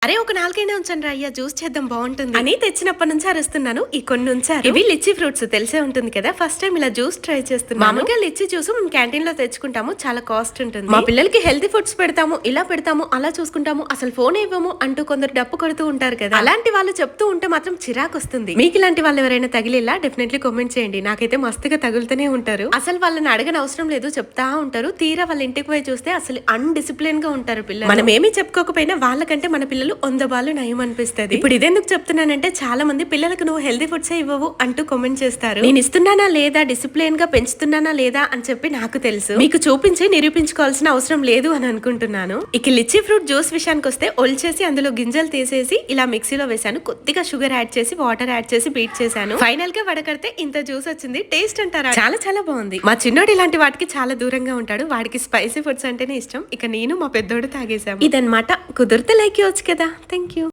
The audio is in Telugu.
అరే ఒక నాలుగైనా ఉంచండి రా అయ్యా జ్యూస్ చేద్దాం బాగుంటుంది అని తెచ్చినప్పటి నుంచి అరుస్తున్నాను. ఈ కొన్ని ఉంచారు. ఇవి లిచ్చి ఫ్రూట్స్ తెలిసే ఉంటుంది కదా. ఫస్ట్ టైం ఇలా జ్యూస్ ట్రై చేస్తున్నాను. మామూలుగా లిచ్చి జ్యూస్ మేము క్యాంటీన్ లో తెచ్చుకుంటాము, చాలా కాస్ట్ ఉంటుంది. మా పిల్లలకి హెల్తీ ఫుడ్స్ పెడతాము, ఇలా పెడతాము, అలా చూసుకుంటాము, అసలు ఫోన్ ఇవ్వము అంటూ కొందరు డప్పు కొడుతూ ఉంటారు కదా. అలాంటి వాళ్ళు చెప్తూ ఉంటే మాత్రం చిరాకు వస్తుంది. మీకు ఇలాంటి వాళ్ళు ఎవరైనా తగిలేలా డెఫినెట్లీ కామెంట్ చేయండి. నాకైతే మస్తుగా తగులుతూనే ఉంటారు. అసలు వాళ్ళని అడగని అవసరం లేదు, చెప్తా ఉంటారు. తీరా వాళ్ళ ఇంటికి పోయి చూస్తే అసలు అన్డిసిప్లిన్ గా ఉంటారు పిల్లలు. మనం ఏమీ చెప్పుకోకపోయినా వాళ్ళకంటే మన పిల్లలు 100 బాలు నయం అనిపిస్తుంది. ఇప్పుడు ఇదెందుకు చెప్తున్నానంటే చాలా మంది పిల్లలకు నువ్వు హెల్దీ ఫుడ్స్ ఇవ్వవు అంటూ కామెంట్ చేస్తారు. నేను ఇస్తున్నానా లేదా, డిసిప్లిన్ గా పెంచుతున్నానా లేదా అని చెప్పి నాకు తెలుసు. మీకు చూపించి నిరూపించుకోవాల్సిన అవసరం లేదు అని అనుకుంటున్నాను. ఇక లిచ్చి ఫ్రూట్ జ్యూస్ విషయానికి వస్తే ఒలిచేసి అందులో గింజలు తీసేసి ఇలా మిక్సీలో వేసాను. కొద్దిగా షుగర్ యాడ్ చేసి వాటర్ యాడ్ చేసి బీట్ చేశాను. ఫైనల్ గా వడకడితే ఇంత జ్యూస్ వచ్చింది. టేస్ట్ అంటారా, చాలా చాలా బాగుంది. మా చిన్నోడు ఇలాంటి వాటికి చాలా దూరంగా ఉంటాడు. వాడికి స్పైసీ ఫుడ్స్ అంటేనే ఇష్టం. ఇక నేను మా పెద్దోడు తాగేశాము. ఇదన్నమాట. కుదిరితే లైక్ ఇవ్వచ్చు కదా. Thank you.